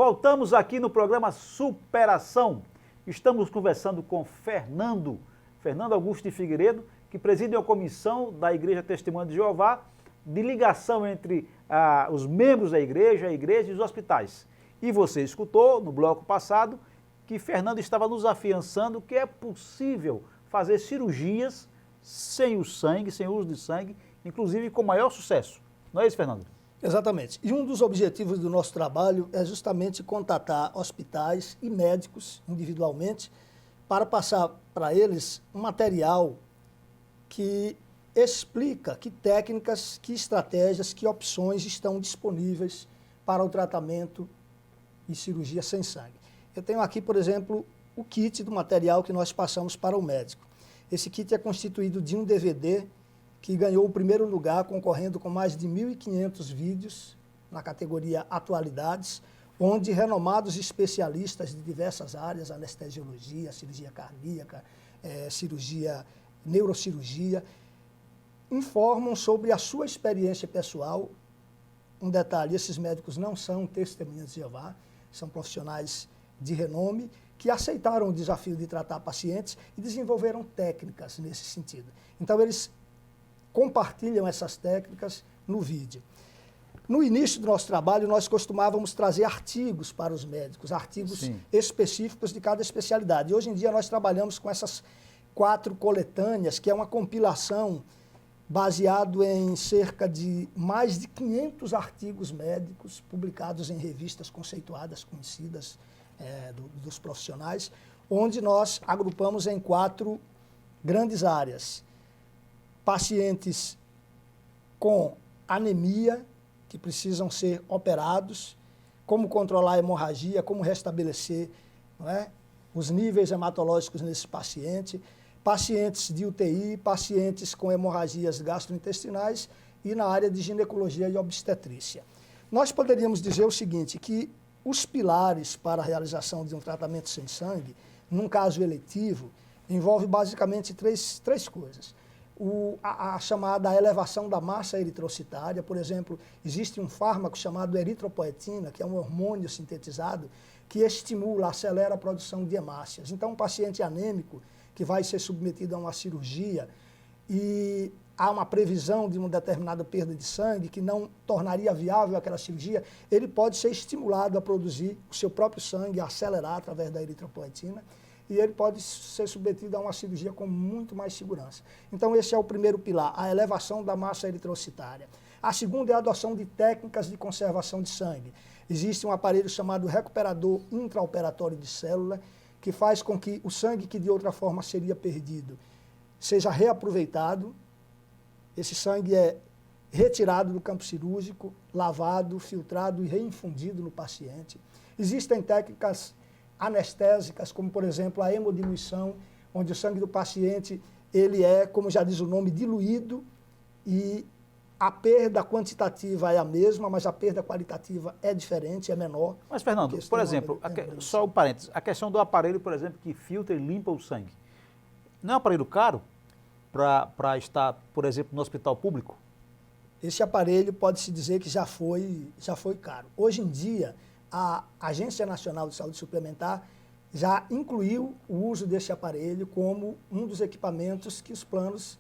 Voltamos aqui no programa Superação. Estamos conversando com Fernando Augusto de Figueiredo, que preside a comissão da Igreja Testemunha de Jeová, de ligação entre os membros da igreja, a igreja e os hospitais. E você escutou no bloco passado que Fernando estava nos afiançando que é possível fazer cirurgias sem o sangue, sem o uso de sangue, inclusive com maior sucesso. Não é isso, Fernando? Exatamente. E um dos objetivos do nosso trabalho é justamente contatar hospitais e médicos individualmente para passar para eles um material que explica que técnicas, que estratégias, que opções estão disponíveis para o tratamento e cirurgia sem sangue. Eu tenho aqui, por exemplo, o kit do material que nós passamos para o médico. Esse kit é constituído de um DVD que ganhou o primeiro lugar, concorrendo com mais de 1.500 vídeos na categoria Atualidades, onde renomados especialistas de diversas áreas, anestesiologia, cirurgia cardíaca, neurocirurgia, informam sobre a sua experiência pessoal. Um detalhe, esses médicos não são testemunhas de Jeová, são profissionais de renome que aceitaram o desafio de tratar pacientes e desenvolveram técnicas nesse sentido. Então, eles compartilham essas técnicas no vídeo. No início do nosso trabalho, nós costumávamos trazer artigos para os médicos, artigos específicos de cada especialidade. Hoje em dia, nós trabalhamos com essas 4 coletâneas, que é uma compilação baseado em cerca de mais de 500 artigos médicos publicados em revistas conceituadas, conhecidas dos profissionais, onde nós agrupamos em 4 grandes áreas. Pacientes com anemia, que precisam ser operados, como controlar a hemorragia, como restabelecer, não é, os níveis hematológicos nesse paciente, pacientes de UTI, pacientes com hemorragias gastrointestinais e na área de ginecologia e obstetrícia. Nós poderíamos dizer o seguinte, que os pilares para a realização de um tratamento sem sangue, num caso eletivo, envolve basicamente três coisas. A chamada elevação da massa eritrocitária, por exemplo, existe um fármaco chamado eritropoetina, que é um hormônio sintetizado, que estimula, acelera a produção de hemácias. Então, um paciente anêmico que vai ser submetido a uma cirurgia e há uma previsão de uma determinada perda de sangue que não tornaria viável aquela cirurgia, ele pode ser estimulado a produzir o seu próprio sangue, a acelerar através da eritropoetina, e ele pode ser submetido a uma cirurgia com muito mais segurança. Então, esse é o primeiro pilar, a elevação da massa eritrocitária. A segunda é a adoção de técnicas de conservação de sangue. Existe um aparelho chamado recuperador intraoperatório de célula, que faz com que o sangue que de outra forma seria perdido seja reaproveitado. Esse sangue é retirado do campo cirúrgico, lavado, filtrado e reinfundido no paciente. Existem técnicas anestésicas, como por exemplo a hemodiluição, onde o sangue do paciente ele é, como já diz o nome, diluído e a perda quantitativa é a mesma, mas a perda qualitativa é diferente, é menor. Mas, Fernando, por exemplo, só um parênteses, a questão do aparelho, por exemplo, que filtra e limpa o sangue, não é um aparelho caro para estar, por exemplo, no hospital público? Esse aparelho pode-se dizer que já foi caro. Hoje em dia, a Agência Nacional de Saúde Suplementar já incluiu o uso desse aparelho como um dos equipamentos que os planos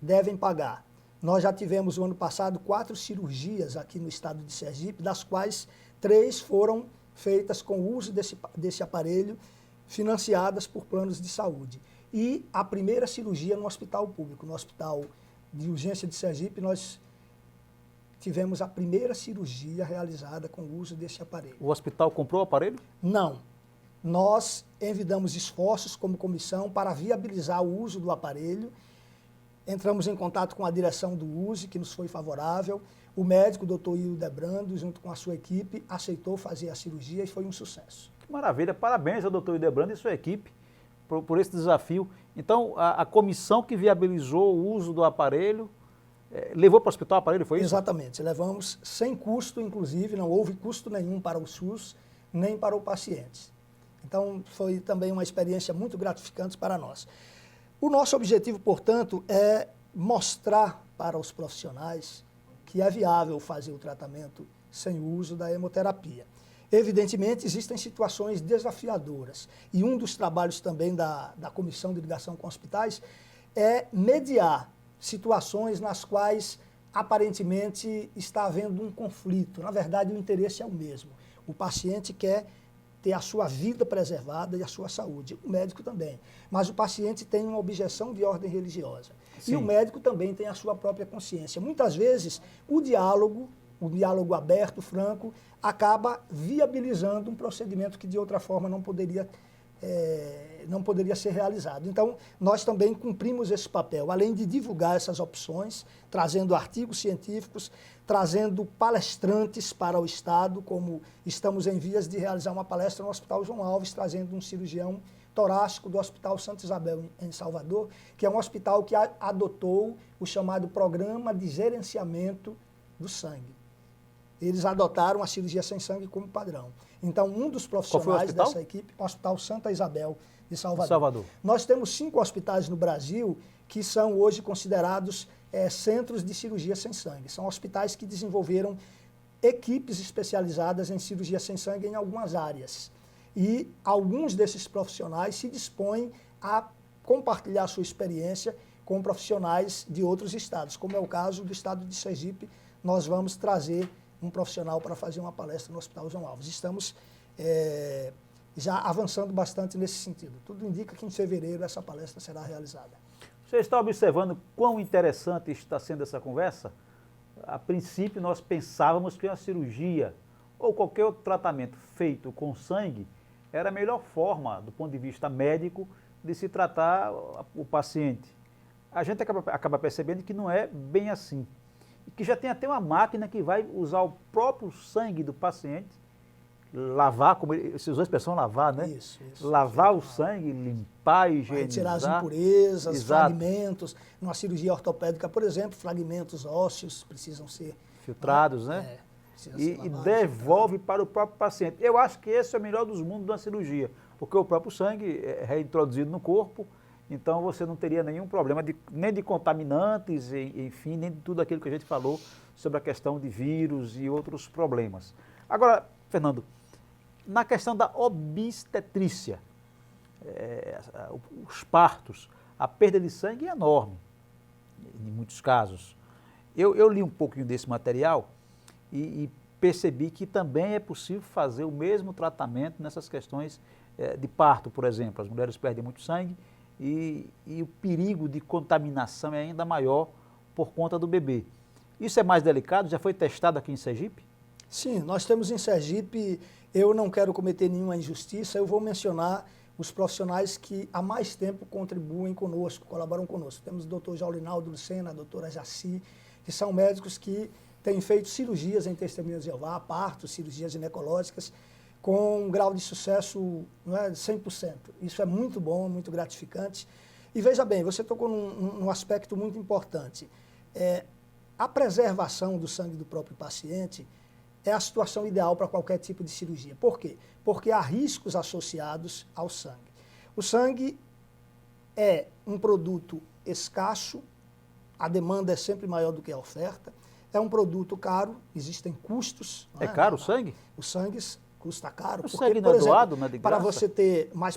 devem pagar. Nós já tivemos, no ano passado, 4 cirurgias aqui no estado de Sergipe, das quais 3 foram feitas com o uso desse aparelho, financiadas por planos de saúde. E a primeira cirurgia no hospital público, no Hospital de Urgência de Sergipe, nós tivemos a primeira cirurgia realizada com o uso desse aparelho. O hospital comprou o aparelho? Não. Nós envidamos esforços como comissão para viabilizar o uso do aparelho. Entramos em contato com a direção do USE, que nos foi favorável. O médico, o doutor Hildebrando, junto com a sua equipe, aceitou fazer a cirurgia e foi um sucesso. Que maravilha, parabéns ao doutor Hildebrando e sua equipe por esse desafio. Então, a comissão que viabilizou o uso do aparelho, levou para o hospital o aparelho, foi isso? Exatamente, levamos sem custo, inclusive, não houve custo nenhum para o SUS, nem para o paciente. Então, foi também uma experiência muito gratificante para nós. O nosso objetivo, portanto, é mostrar para os profissionais que é viável fazer o tratamento sem o uso da hemoterapia. Evidentemente, existem situações desafiadoras. E um dos trabalhos também da Comissão de Ligação com Hospitais é mediar situações nas quais aparentemente está havendo um conflito. Na verdade, o interesse é o mesmo. O paciente quer ter a sua vida preservada e a sua saúde. O médico também. Mas o paciente tem uma objeção de ordem religiosa. Sim. E o médico também tem a sua própria consciência. Muitas vezes, o diálogo aberto, franco, acaba viabilizando um procedimento que de outra forma não poderia ser realizado. Então, nós também cumprimos esse papel, além de divulgar essas opções, trazendo artigos científicos, trazendo palestrantes para o Estado, como estamos em vias de realizar uma palestra no Hospital João Alves, trazendo um cirurgião torácico do Hospital Santa Isabel, em Salvador, que é um hospital que adotou o chamado Programa de Gerenciamento do Sangue. Eles adotaram a cirurgia sem sangue como padrão. Então, um dos profissionais dessa equipe, o Hospital Santa Isabel de Salvador. Nós temos 5 hospitais no Brasil que são hoje considerados centros de cirurgia sem sangue. São hospitais que desenvolveram equipes especializadas em cirurgia sem sangue em algumas áreas. E alguns desses profissionais se dispõem a compartilhar sua experiência com profissionais de outros estados, como é o caso do estado de Sergipe. Nós vamos trazer um profissional para fazer uma palestra no Hospital João Alves. Estamos já avançando bastante nesse sentido. Tudo indica que em fevereiro essa palestra será realizada. Você está observando quão interessante está sendo essa conversa? A princípio, nós pensávamos que uma cirurgia ou qualquer outro tratamento feito com sangue era a melhor forma, do ponto de vista médico, de se tratar o paciente. A gente acaba percebendo que não é bem assim. Que já tem até uma máquina que vai usar o próprio sangue do paciente, lavar, como você usou a expressão lavar, né? Isso. Lavar o sangue, limpar, higienizar. Retirar as impurezas, fragmentos. Numa cirurgia ortopédica, por exemplo, fragmentos ósseos precisam ser filtrados, né? E devolve para o próprio paciente. Eu acho que esse é o melhor dos mundos da cirurgia, porque o próprio sangue é reintroduzido no corpo, então você não teria nenhum problema nem de contaminantes, enfim, nem de tudo aquilo que a gente falou sobre a questão de vírus e outros problemas. Agora, Fernando, na questão da obstetrícia, os partos, a perda de sangue é enorme, em muitos casos. Eu li um pouquinho desse material e percebi que também é possível fazer o mesmo tratamento nessas questões de parto, por exemplo. As mulheres perdem muito sangue e o perigo de contaminação é ainda maior por conta do bebê. Isso é mais delicado? Já foi testado aqui em Sergipe? Sim, nós temos em Sergipe, eu não quero cometer nenhuma injustiça, eu vou mencionar os profissionais que há mais tempo contribuem conosco, colaboram conosco. Temos o doutor Jaulinaldo Lucena, a doutora Jaci, que são médicos que têm feito cirurgias em Testemunhas de Jeová, partos, cirurgias ginecológicas, com um grau de sucesso, não é, 100%. Isso é muito bom, muito gratificante. E veja bem, você tocou num aspecto muito importante. A preservação do sangue do próprio paciente é a situação ideal para qualquer tipo de cirurgia. Por quê? Porque há riscos associados ao sangue. O sangue é um produto escasso, a demanda é sempre maior do que a oferta, é um produto caro, existem custos. É caro o sangue? O sangue custa caro. O sangue não é doado, não é de graça?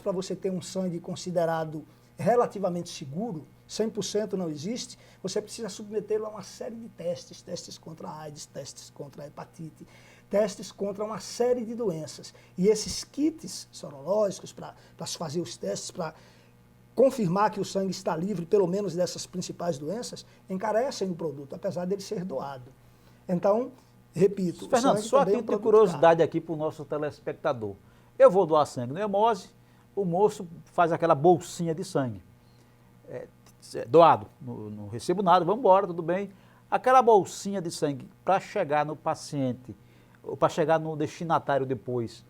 Para você ter um sangue considerado relativamente seguro, 100% não existe, você precisa submetê-lo a uma série de testes, testes contra a AIDS, testes contra a hepatite, testes contra uma série de doenças. E esses kits sorológicos para se fazer os testes, para confirmar que o sangue está livre, pelo menos dessas principais doenças, encarecem o produto, apesar dele ser doado. Então, repito... Fernando, só a título de curiosidade aqui para o nosso telespectador. Eu vou doar sangue no Hemose, o moço faz aquela bolsinha de sangue. Doado, não recebo nada, vamos embora, tudo bem. Aquela bolsinha de sangue, para chegar no paciente, ou para chegar no destinatário depois,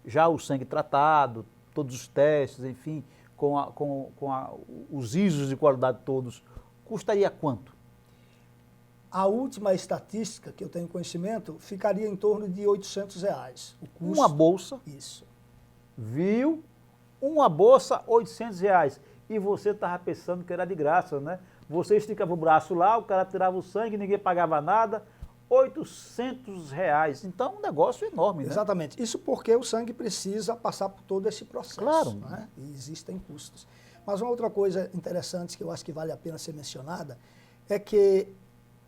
já o sangue tratado, todos os testes, enfim, com os ISOs de qualidade todos, custaria quanto? A última estatística que eu tenho conhecimento ficaria em torno de R$800. O custo, uma bolsa? Isso. Viu? Uma bolsa, R$800. E você estava pensando que era de graça, né? Você esticava o braço lá, o cara tirava o sangue, ninguém pagava nada. R$ 800. Então, um negócio enorme, né? Exatamente. Isso porque o sangue precisa passar por todo esse processo. Claro. Né? E existem custos. Mas uma outra coisa interessante que eu acho que vale a pena ser mencionada é que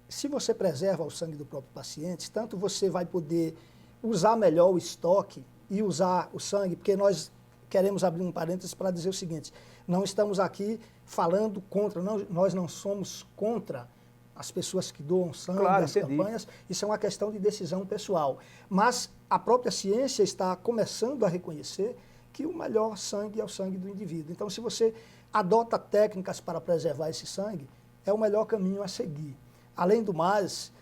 se você preserva o sangue do próprio paciente, tanto você vai poder usar melhor o estoque e usar o sangue, porque nós queremos abrir um parênteses para dizer o seguinte, não estamos aqui falando contra, nós não somos contra as pessoas que doam sangue, claro, as campanhas, isso é uma questão de decisão pessoal. Mas a própria ciência está começando a reconhecer que o melhor sangue é o sangue do indivíduo. Então, se você adota técnicas para preservar esse sangue, é o melhor caminho a seguir. Além do mais,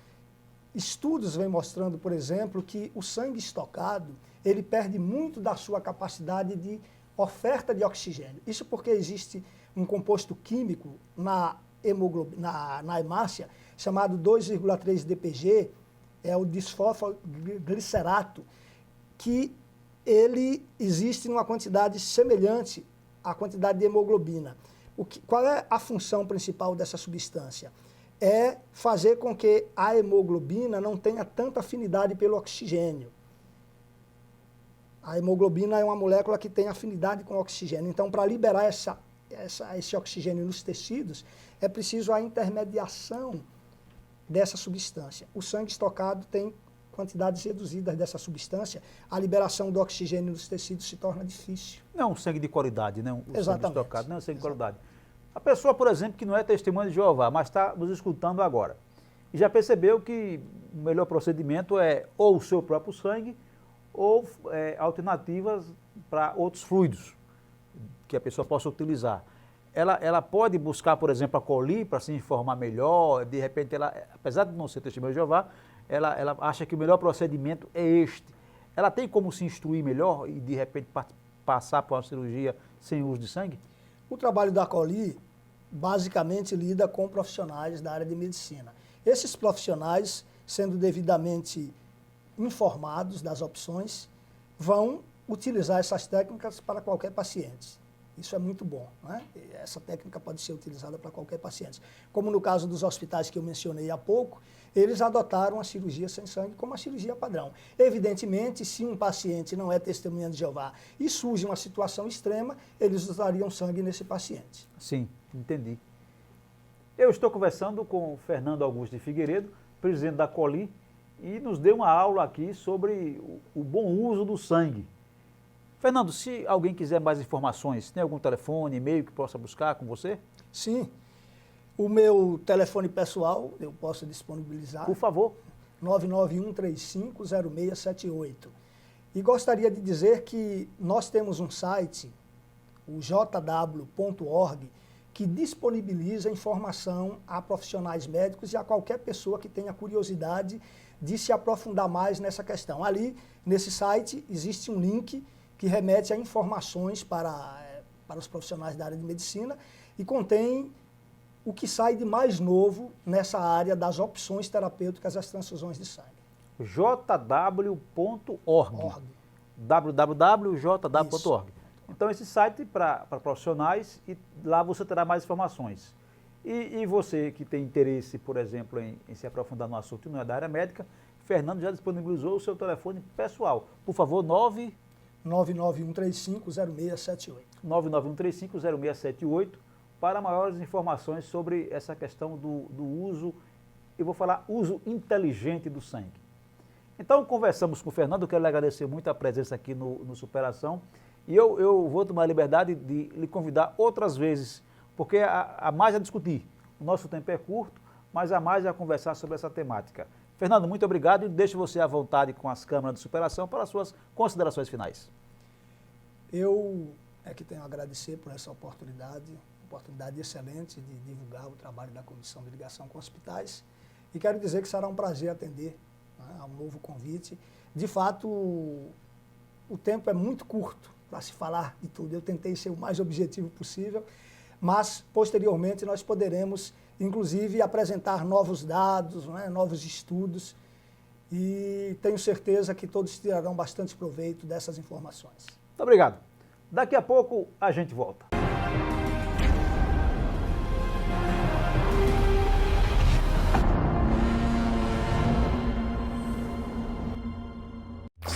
estudos vêm mostrando, por exemplo, que o sangue estocado, ele perde muito da sua capacidade de oferta de oxigênio. Isso porque existe um composto químico na hemácia, chamado 2,3 DPG, é o disfosfoglicerato, que ele existe numa quantidade semelhante à quantidade de hemoglobina. Qual é a função principal dessa substância? É fazer com que a hemoglobina não tenha tanta afinidade pelo oxigênio. A hemoglobina é uma molécula que tem afinidade com o oxigênio. Então, para liberar esse oxigênio nos tecidos, é preciso a intermediação dessa substância. O sangue estocado tem quantidades reduzidas dessa substância, a liberação do oxigênio nos tecidos se torna difícil. Não é um sangue de qualidade, né? Exatamente. Sangue estocado não é um sangue de qualidade. A pessoa, por exemplo, que não é testemunha de Jeová, mas está nos escutando agora, e já percebeu que o melhor procedimento é ou o seu próprio sangue, ou alternativas para outros fluidos que a pessoa possa utilizar. Ela pode buscar, por exemplo, a Coli para se informar melhor, de repente ela, apesar de não ser testemunha de Jeová, ela acha que o melhor procedimento é este. Ela tem como se instruir melhor e de repente passar por uma cirurgia sem uso de sangue? O trabalho da Coli basicamente lida com profissionais da área de medicina. Esses profissionais, sendo devidamente informados das opções, vão utilizar essas técnicas para qualquer paciente. Isso é muito bom, né? Essa técnica pode ser utilizada para qualquer paciente. Como no caso dos hospitais que eu mencionei há pouco, eles adotaram a cirurgia sem sangue como a cirurgia padrão. Evidentemente, se um paciente não é testemunha de Jeová e surge uma situação extrema, eles usariam sangue nesse paciente. Sim, entendi. Eu estou conversando com o Fernando Augusto de Figueiredo, presidente da Coli, e nos deu uma aula aqui sobre o bom uso do sangue. Fernando, se alguém quiser mais informações, tem algum telefone, e-mail que possa buscar com você? Sim. O meu telefone pessoal, eu posso disponibilizar. Por favor. 991350678. E gostaria de dizer que nós temos um site, o jw.org, que disponibiliza informação a profissionais médicos e a qualquer pessoa que tenha curiosidade de se aprofundar mais nessa questão. Ali, nesse site, existe um link que remete a informações para os profissionais da área de medicina e contém o que sai de mais novo nessa área das opções terapêuticas das transfusões de sangue. jw.org. www.jw.org. Então, esse site para profissionais, e lá você terá mais informações. E você que tem interesse, por exemplo, em se aprofundar no assunto e não é da área médica, Fernando já disponibilizou o seu telefone pessoal. Por favor, 991350678. 991350678 para maiores informações sobre essa questão do uso, eu vou falar uso inteligente do sangue. Então, conversamos com o Fernando, eu quero lhe agradecer muito a presença aqui no Superação, e eu vou tomar a liberdade de lhe convidar outras vezes, porque há mais a discutir. O nosso tempo é curto, mas há mais a conversar sobre essa temática. Fernando, muito obrigado e deixo você à vontade com as câmeras de Superação para as suas considerações finais. Eu que tenho a agradecer por essa oportunidade excelente de divulgar o trabalho da Comissão de Ligação com Hospitais e quero dizer que será um prazer atender, né, a um novo convite. De fato, o tempo é muito curto para se falar de tudo. Eu tentei ser o mais objetivo possível, mas posteriormente nós poderemos, inclusive, apresentar novos dados, né, novos estudos e tenho certeza que todos tirarão bastante proveito dessas informações. Muito obrigado. Daqui a pouco a gente volta.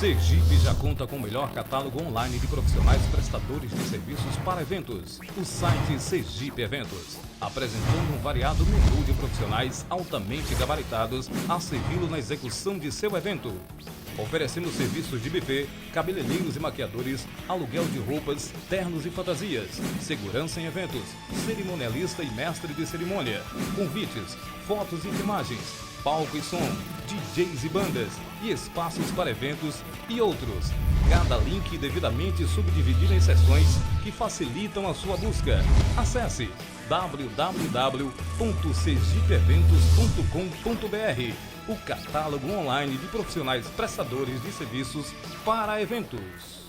Sergipe já conta com o melhor catálogo online de profissionais prestadores de serviços para eventos. O site Sergipe Eventos, apresentando um variado menu de profissionais altamente gabaritados a servi-lo na execução de seu evento. Oferecendo serviços de buffet, cabeleireiros e maquiadores, aluguel de roupas, ternos e fantasias, segurança em eventos, cerimonialista e mestre de cerimônia, convites, fotos e filmagens, palco e som, DJs e bandas, e espaços para eventos e outros. Cada link devidamente subdividido em seções que facilitam a sua busca. Acesse www.sergipeeventos.com.br, o catálogo online de profissionais prestadores de serviços para eventos.